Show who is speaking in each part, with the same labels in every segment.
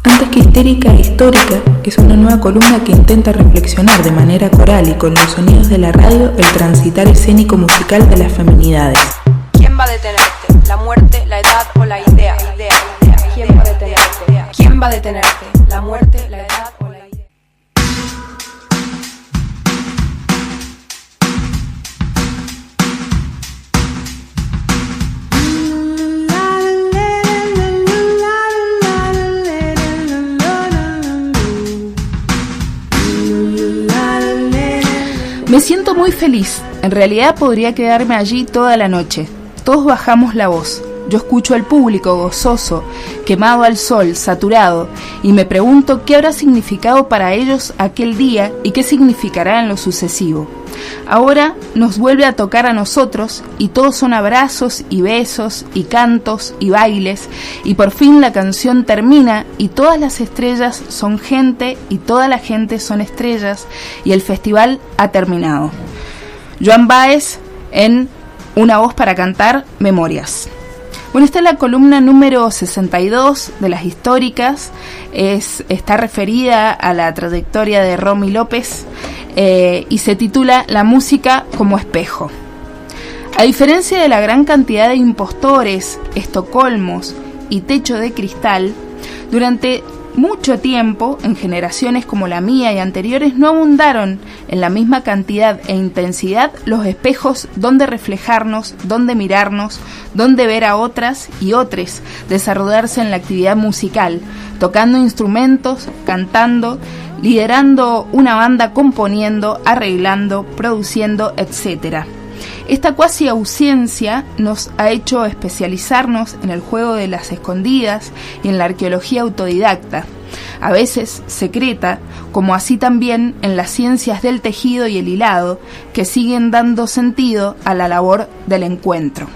Speaker 1: Antes que histérica e histórica, es una nueva columna que intenta reflexionar de manera coral y con los sonidos de la radio el transitar escénico musical de las feminidades.
Speaker 2: ¿Quién va a detenerte? ¿La muerte, la edad o la idea? ¿Quién va a detenerte? ¿Quién va a detenerte? ¿La muerte, la edad o la idea?
Speaker 3: Me siento muy feliz. En realidad podría quedarme allí toda la noche. Todos bajamos la voz. Yo escucho al público gozoso, quemado al sol, saturado, y me pregunto qué habrá significado para ellos aquel día y qué significará en lo sucesivo. Ahora nos vuelve a tocar a nosotros y todos son abrazos y besos y cantos y bailes, y por fin la canción termina y todas las estrellas son gente y toda la gente son estrellas y el festival ha terminado. Joan Baez en Una voz para cantar, Memorias. Bueno, esta es la columna número 62 de las históricas, está referida a la trayectoria de Romy López y se titula La música como espejo. A diferencia de la gran cantidad de impostores, estocolmos y techo de cristal, durante mucho tiempo, en generaciones como la mía y anteriores, no abundaron en la misma cantidad e intensidad los espejos donde reflejarnos, donde mirarnos, donde ver a otras y otros desarrollarse en la actividad musical, tocando instrumentos, cantando, liderando una banda, componiendo, arreglando, produciendo, etc. Esta cuasi ausencia nos ha hecho especializarnos en el juego de las escondidas y en la arqueología autodidacta, a veces secreta, como así también en las ciencias del tejido y el hilado, que siguen dando sentido a la labor del encuentro.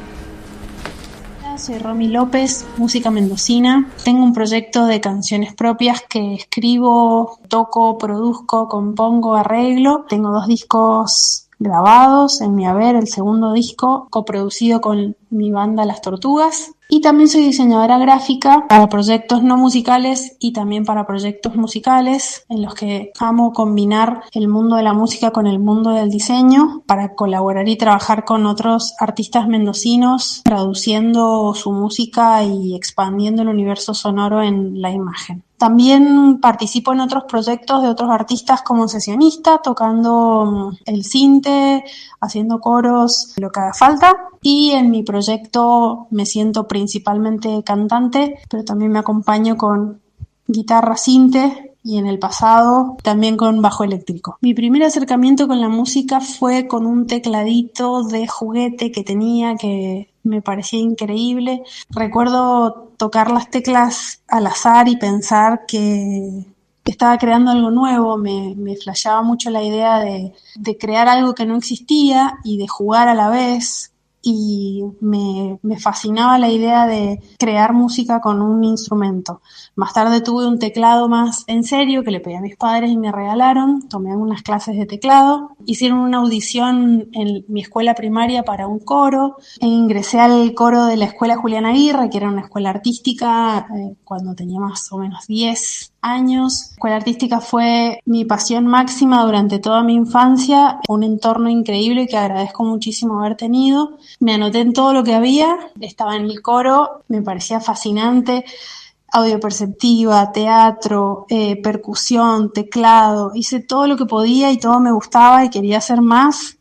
Speaker 4: Soy Romy López, música mendocina. Tengo un proyecto de canciones propias que escribo, toco, produzco, compongo, arreglo. Tengo 2 discos grabados en mi haber, el segundo disco coproducido con mi banda Las Tortugas, y también soy diseñadora gráfica para proyectos no musicales y también para proyectos musicales en los que amo combinar el mundo de la música con el mundo del diseño para colaborar y trabajar con otros artistas mendocinos, traduciendo su música y expandiendo el universo sonoro en la imagen. También participo en otros proyectos de otros artistas como sesionista, tocando el sinte, haciendo coros, lo que haga falta. Y en mi proyecto me siento principalmente cantante, pero también me acompaño con guitarra sinte y en el pasado también con bajo eléctrico. Mi primer acercamiento con la música fue con un tecladito de juguete que tenía que me parecía increíble. Recuerdo tocar las teclas al azar y pensar que estaba creando algo nuevo. Me flasheaba mucho la idea de crear algo que no existía y de jugar a la vez. Y me fascinaba la idea de crear música con un instrumento. Más tarde tuve un teclado más en serio que le pedí a mis padres y me regalaron. Tomé algunas clases de teclado. Hicieron una audición en mi escuela primaria para un coro. Ingresé al coro de la escuela Julián Aguirre, que era una escuela artística, cuando tenía más o menos 10 años. La escuela artística fue mi pasión máxima durante toda mi infancia, un entorno increíble que agradezco muchísimo haber tenido. Me anoté en todo lo que había, estaba en el coro, me parecía fascinante, audio perceptiva, teatro, percusión, teclado, hice todo lo que podía y todo me gustaba y quería hacer más.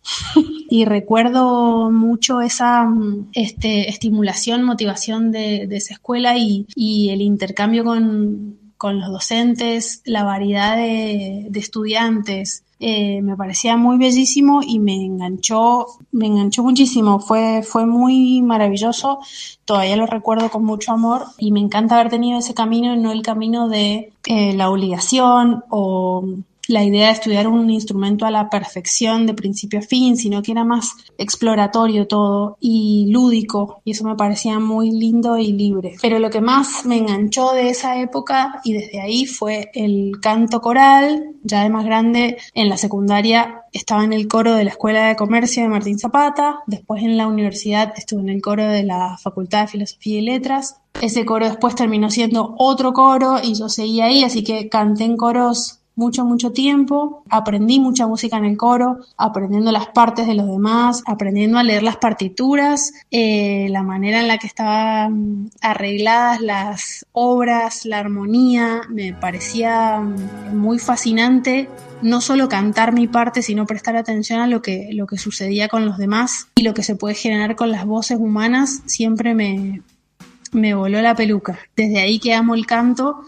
Speaker 4: Y recuerdo mucho esa estimulación, motivación de esa escuela y el intercambio con los docentes, la variedad de estudiantes. Me parecía muy bellísimo y me enganchó muchísimo. Fue muy maravilloso. Todavía lo recuerdo con mucho amor y me encanta haber tenido ese camino y no el camino de la obligación o la idea de estudiar un instrumento a la perfección de principio a fin, sino que era más exploratorio todo y lúdico, y eso me parecía muy lindo y libre. Pero lo que más me enganchó de esa época y desde ahí fue el canto coral. Ya de más grande, en la secundaria estaba en el coro de la Escuela de Comercio de Martín Zapata, después en la universidad estuve en el coro de la Facultad de Filosofía y Letras. Ese coro después terminó siendo otro coro y yo seguía ahí, así que canté en coros mucho tiempo, aprendí mucha música en el coro, aprendiendo las partes de los demás, aprendiendo a leer las partituras, la manera en la que estaban arregladas las obras, la armonía, me parecía muy fascinante. No solo cantar mi parte, sino prestar atención a lo que sucedía con los demás y lo que se puede generar con las voces humanas, siempre me voló la peluca. Desde ahí que amo el canto,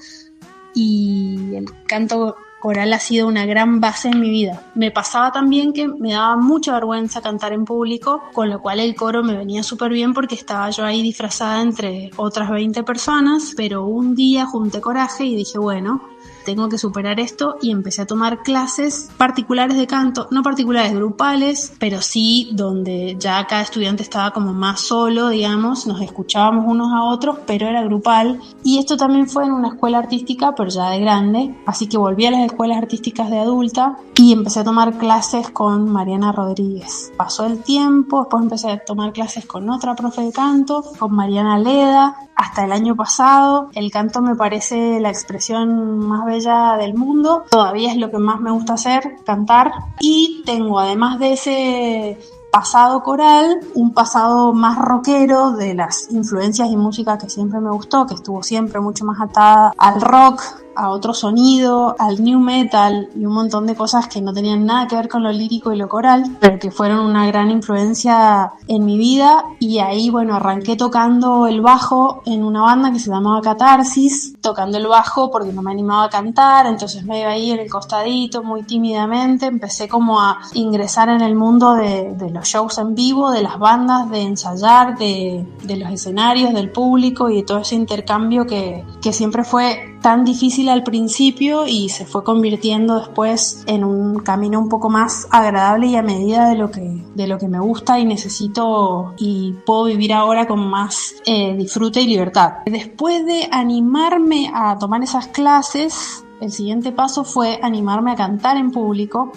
Speaker 4: y el canto coral ha sido una gran base en mi vida. Me pasaba también que me daba mucha vergüenza cantar en público, con lo cual el coro me venía súper bien porque estaba yo ahí disfrazada entre otras 20 personas, pero un día junté coraje y dije, bueno, tengo que superar esto, y empecé a tomar clases particulares de canto, no particulares, grupales, pero sí donde ya cada estudiante estaba como más solo, digamos, nos escuchábamos unos a otros, pero era grupal. Y esto también fue en una escuela artística, pero ya de grande, así que volví a las escuelas artísticas de adulta y empecé a tomar clases con Mariana Rodríguez. Pasó el tiempo, después empecé a tomar clases con otra profe de canto, con Mariana Leda. Hasta el año pasado, el canto me parece la expresión más bella del mundo. Todavía es lo que más me gusta hacer, cantar. Y tengo, además de ese pasado coral, un pasado más rockero, de las influencias y música que siempre me gustó, que estuvo siempre mucho más atada al rock, a otro sonido, al new metal y un montón de cosas que no tenían nada que ver con lo lírico y lo coral, pero que fueron una gran influencia en mi vida. Y ahí, bueno, arranqué tocando el bajo en una banda que se llamaba Catarsis, tocando el bajo porque no me animaba a cantar, entonces me iba ahí en el costadito muy tímidamente. Empecé como a ingresar en el mundo de los shows en vivo, de las bandas, de ensayar, de los escenarios, del público y de todo ese intercambio que siempre fue tan difícil al principio y se fue convirtiendo después en un camino un poco más agradable y a medida de lo que me gusta y necesito y puedo vivir ahora con más disfrute y libertad. Después de animarme a tomar esas clases, el siguiente paso fue animarme a cantar en público,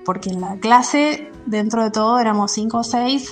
Speaker 4: porque en la clase, dentro de todo, éramos 5 o 6,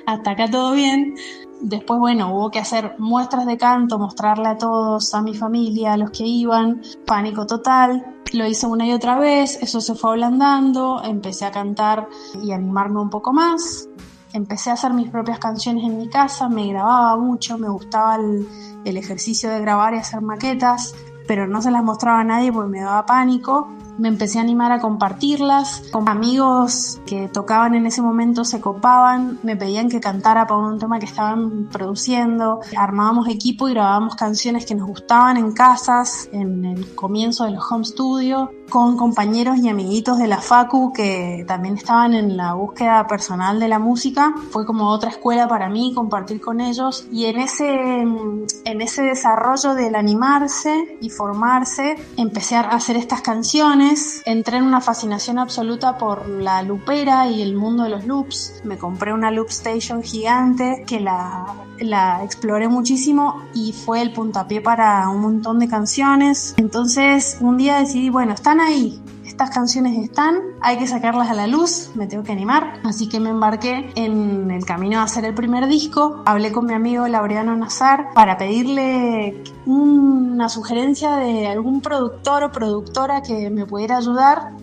Speaker 4: hasta acá todo bien. Después, bueno, hubo que hacer muestras de canto, mostrarle a todos, a mi familia, a los que iban, pánico total. Lo hice una y otra vez, eso se fue ablandando, empecé a cantar y a animarme un poco más. Empecé a hacer mis propias canciones en mi casa, me grababa mucho, me gustaba el ejercicio de grabar y hacer maquetas, pero no se las mostraba a nadie porque me daba pánico. Me empecé a animar a compartirlas con amigos que tocaban en ese momento, se copaban, me pedían que cantara para un tema que estaban produciendo. Armábamos equipo y grabábamos canciones que nos gustaban en casas, en el comienzo de los home studio, con compañeros y amiguitos de la facu que también estaban en la búsqueda personal de la música. Fue como otra escuela para mí compartir con ellos, y en ese desarrollo del animarse y formarse empecé a hacer estas canciones. Entré en una fascinación absoluta por la loopera y el mundo de los loops. Me compré una loop station gigante que la exploré muchísimo y fue el puntapié para un montón de canciones. Entonces un día decidí, bueno, están ahí, estas canciones están, hay que sacarlas a la luz, me tengo que animar. Así que me embarqué en el camino de hacer el primer disco. Hablé con mi amigo Laureano Nazar para pedirle una sugerencia de algún productor o productora que me pudiera ayudar.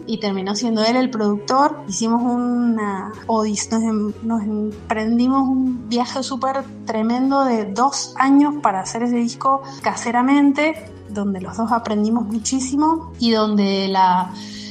Speaker 4: Y terminó siendo él el productor. Hicimos nos emprendimos un viaje súper tremendo de 2 años para hacer ese disco caseramente, donde los dos aprendimos muchísimo y donde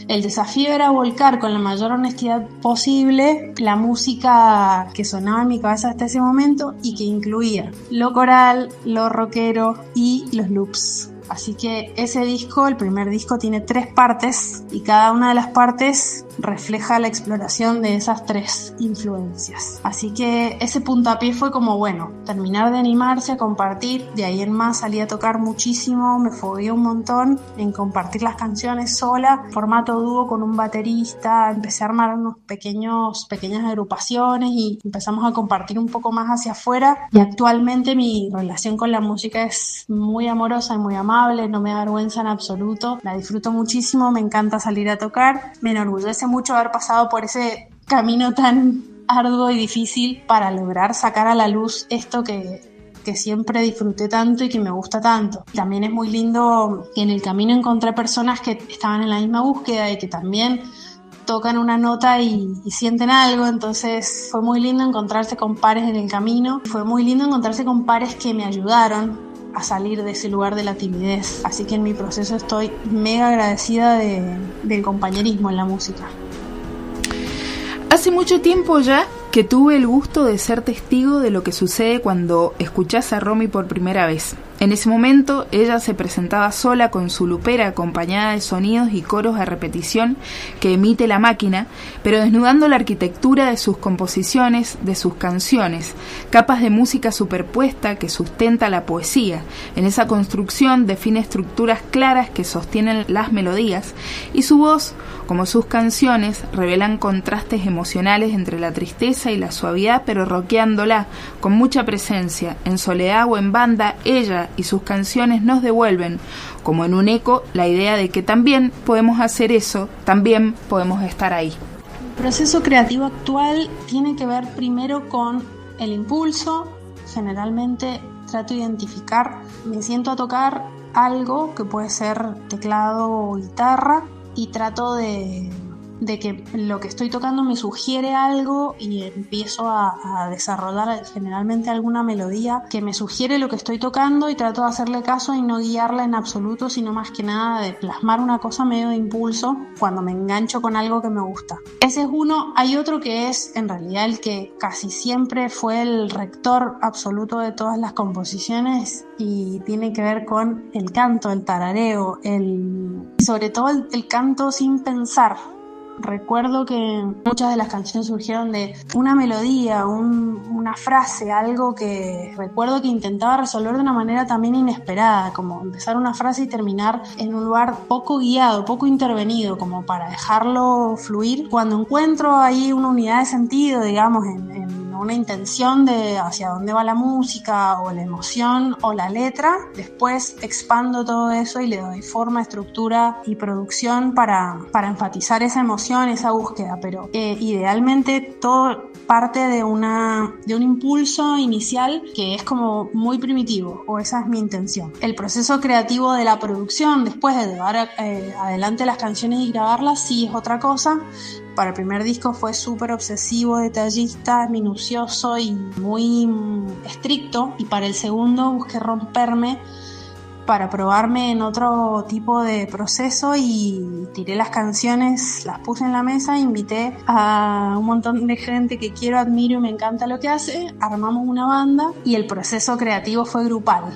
Speaker 4: el desafío era volcar con la mayor honestidad posible la música que sonaba en mi cabeza hasta ese momento y que incluía lo coral, lo rockero y los loops. Así que ese disco, el primer disco, tiene 3 partes y cada una de las partes refleja la exploración de esas 3 influencias. Así que ese puntapié fue como, bueno, terminar de animarse a compartir. De ahí en más salí a tocar muchísimo, me fogueé un montón en compartir las canciones sola, formato dúo con un baterista. Empecé a armar unos pequeñas agrupaciones y empezamos a compartir un poco más hacia afuera. Y actualmente mi relación con la música es muy amorosa y muy amable, no me da vergüenza en absoluto, la disfruto muchísimo, me encanta salir a tocar, me enorgullece mucho haber pasado por ese camino tan arduo y difícil para lograr sacar a la luz esto que siempre disfruté tanto y que me gusta tanto. También es muy lindo que en el camino encontré personas que estaban en la misma búsqueda y que también tocan una nota y sienten algo, entonces fue muy lindo encontrarse con pares en el camino, fue muy lindo encontrarse con pares que me ayudaron a salir de ese lugar de la timidez, así que en mi proceso estoy mega agradecida del compañerismo en la música.
Speaker 3: Hace mucho tiempo ya que tuve el gusto de ser testigo de lo que sucede cuando escuchás a Romy por primera vez. En ese momento ella se presentaba sola con su lupera acompañada de sonidos y coros a repetición que emite la máquina, pero desnudando la arquitectura de sus composiciones, de sus canciones, capas de música superpuesta que sustenta la poesía. En esa construcción define estructuras claras que sostienen las melodías y su voz, como sus canciones, revelan contrastes emocionales entre la tristeza y la suavidad, pero rockeándola con mucha presencia. En soledad o en banda, ella y sus canciones nos devuelven, como en un eco, la idea de que también podemos hacer eso, también podemos estar ahí.
Speaker 4: El proceso creativo actual tiene que ver primero con el impulso. Generalmente trato de identificar, me siento a tocar algo que puede ser teclado o guitarra y trato de que lo que estoy tocando me sugiere algo y empiezo a desarrollar generalmente alguna melodía que me sugiere lo que estoy tocando y trato de hacerle caso y no guiarla en absoluto, sino más que nada de plasmar una cosa medio de impulso cuando me engancho con algo que me gusta. Ese es uno. Hay otro que es en realidad el que casi siempre fue el rector absoluto de todas las composiciones y tiene que ver con el canto, el tarareo, sobre todo el canto sin pensar. Recuerdo que muchas de las canciones surgieron de una melodía, una frase, algo que recuerdo que intentaba resolver de una manera también inesperada, como empezar una frase y terminar en un lugar poco guiado, poco intervenido, como para dejarlo fluir. Cuando encuentro ahí una unidad de sentido, digamos, en una intención de hacia dónde va la música o la emoción o la letra, después expando todo eso y le doy forma, estructura y producción para enfatizar esa emoción, esa búsqueda, pero idealmente todo parte de un impulso inicial que es como muy primitivo, o esa es mi intención. El proceso creativo de la producción, después de llevar adelante las canciones y grabarlas, sí es otra cosa. Para el primer disco fue súper obsesivo, detallista, minucioso y muy estricto, y para el segundo busqué romperme para probarme en otro tipo de proceso y tiré las canciones, las puse en la mesa, invité a un montón de gente que quiero, admiro y me encanta lo que hace, armamos una banda y el proceso creativo fue grupal,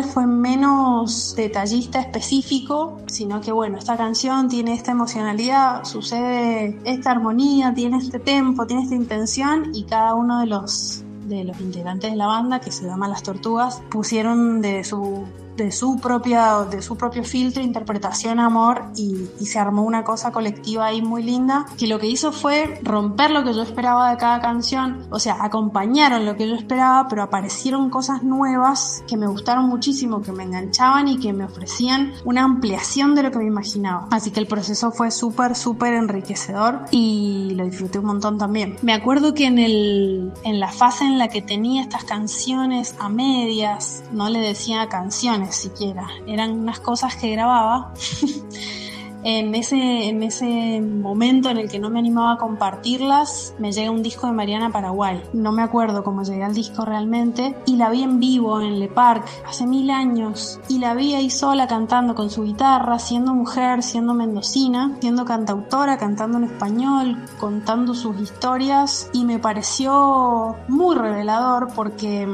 Speaker 4: fue menos detallista específico, sino que bueno, esta canción tiene esta emocionalidad, sucede esta armonía, tiene este tempo, tiene esta intención, y cada uno de los integrantes de la banda, que se llama Las Tortugas, pusieron de su propio filtro, interpretación, amor, y se armó una cosa colectiva ahí muy linda, que lo que hizo fue romper lo que yo esperaba de cada canción. O sea, acompañaron lo que yo esperaba, pero aparecieron cosas nuevas que me gustaron muchísimo, que me enganchaban y que me ofrecían una ampliación de lo que me imaginaba. Así que el proceso fue súper enriquecedor y lo disfruté un montón también. Me acuerdo que en la fase en la que tenía estas canciones a medias, no le decía canciones siquiera, eran unas cosas que grababa En ese momento en el que no me animaba a compartirlas, me llega un disco de Mariana Paraguay. No me acuerdo cómo llegué al disco realmente, y la vi en vivo en Le Parc hace 1000 años, y la vi ahí sola cantando con su guitarra, siendo mujer, siendo mendocina, siendo cantautora, cantando en español, contando sus historias, y me pareció muy revelador porque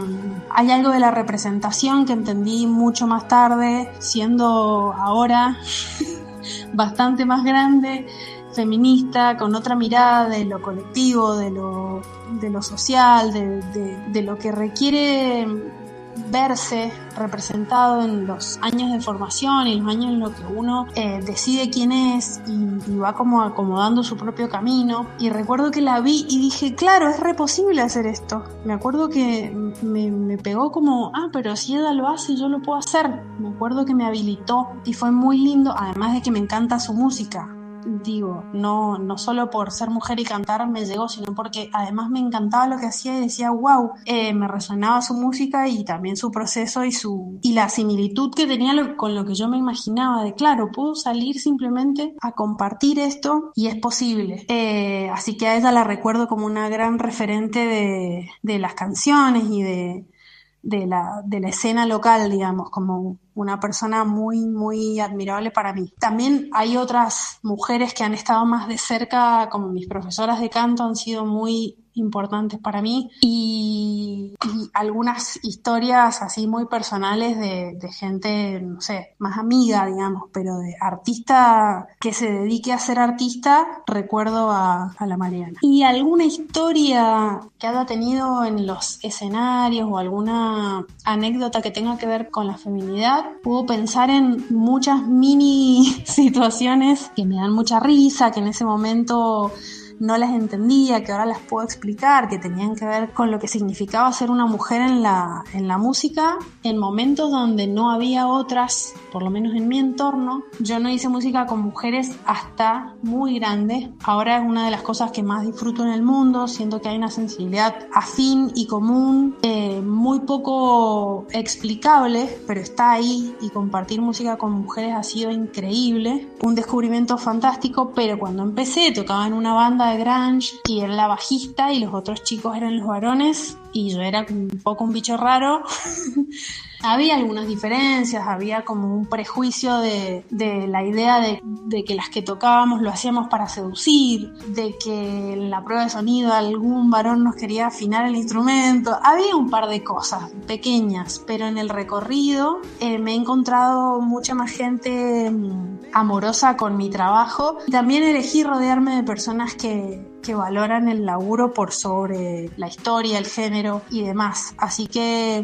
Speaker 4: hay algo de la representación que entendí mucho más tarde, siendo ahora bastante más grande, feminista, con otra mirada de lo colectivo, de lo social, de lo que requiere verse representado en los años de formación y los años en los que uno decide quién es y va como acomodando su propio camino. Y recuerdo que la vi y dije, claro, es re posible hacer esto. Me acuerdo que me pegó como, pero si ella lo hace, yo lo puedo hacer. Me acuerdo que me habilitó y fue muy lindo, además de que me encanta su música. Digo, no solo por ser mujer y cantar me llegó, sino porque además me encantaba lo que hacía y decía, wow, me resonaba su música y también su proceso y la similitud que tenía con lo que yo me imaginaba, de claro, puedo salir simplemente a compartir esto y es posible. Así que a ella la recuerdo como una gran referente de las canciones y de la escena local, digamos, como una persona muy, muy admirable para mí. También hay otras mujeres que han estado más de cerca, como mis profesoras de canto, han sido muy importantes para mí, y algunas historias así muy personales de gente, no sé, más amiga, digamos, pero de artista que se dedique a ser artista, recuerdo a la Mariana. Y alguna historia que haya tenido en los escenarios o alguna anécdota que tenga que ver con la feminidad, puedo pensar en muchas mini situaciones que me dan mucha risa, que en ese momento no las entendía, que ahora las puedo explicar, que tenían que ver con lo que significaba ser una mujer en la música, en momentos donde no había otras, por lo menos en mi entorno. Yo no hice música con mujeres hasta muy grande. Ahora es una de las cosas que más disfruto en el mundo. Siento que hay una sensibilidad afín y común, muy poco explicable, pero está ahí, y compartir música con mujeres ha sido increíble. Un descubrimiento fantástico, pero cuando empecé tocaba en una banda de grunge y era la bajista y los otros chicos eran los varones y yo era un poco un bicho raro. Había algunas diferencias, había como un prejuicio de la idea de que las que tocábamos lo hacíamos para seducir, de que en la prueba de sonido algún varón nos quería afinar el instrumento. Había un par de cosas pequeñas, pero en el recorrido me he encontrado mucha más gente amorosa con mi trabajo. También elegí rodearme de personas que valoran el laburo por sobre la historia, el género y demás. Así que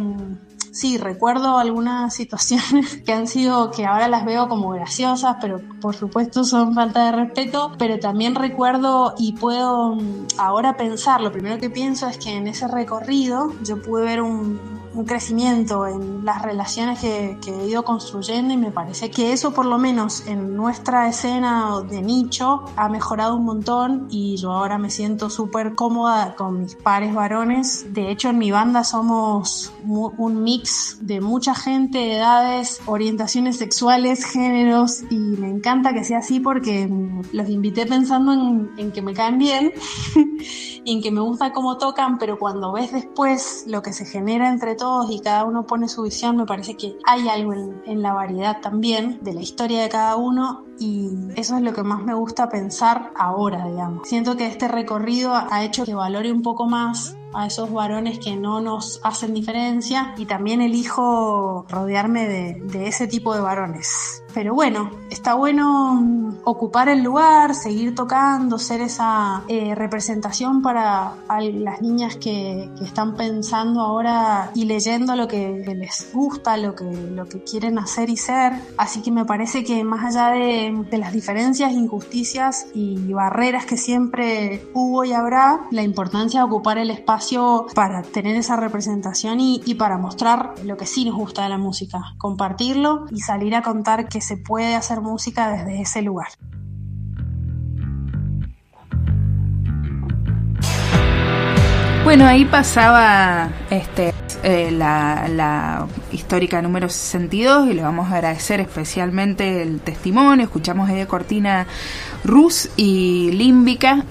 Speaker 4: sí, recuerdo algunas situaciones que ahora las veo como graciosas, pero por supuesto son falta de respeto, pero también recuerdo y puedo ahora pensar, lo primero que pienso es que en ese recorrido yo pude ver un crecimiento en las relaciones que he ido construyendo, y me parece que eso, por lo menos en nuestra escena de nicho, ha mejorado un montón, y yo ahora me siento súper cómoda con mis pares varones. De hecho, en mi banda somos un mix de mucha gente, edades, orientaciones sexuales, géneros, y me encanta que sea así porque los invité pensando en que me caen bien y en que me gusta cómo tocan, pero cuando ves después lo que se genera entre todos y cada uno pone su visión, me parece que hay algo en la variedad también de la historia de cada uno, y eso es lo que más me gusta pensar ahora, digamos. Siento que este recorrido ha hecho que valore un poco más a esos varones que no nos hacen diferencia, y también elijo rodearme de ese tipo de varones. Pero bueno, está bueno ocupar el lugar, seguir tocando, ser esa representación para las niñas que están pensando ahora y leyendo lo que les gusta, lo que quieren hacer y ser. Así que me parece que más allá de las diferencias, injusticias y barreras que siempre hubo y habrá, la importancia de ocupar el espacio para tener esa representación y para mostrar lo que sí nos gusta de la música, compartirlo y salir a contar que se puede hacer música desde ese lugar.
Speaker 3: Bueno, ahí pasaba la histórica número 62 y le vamos a agradecer especialmente el testimonio. Escuchamos ahí de cortina Rus y Límbica,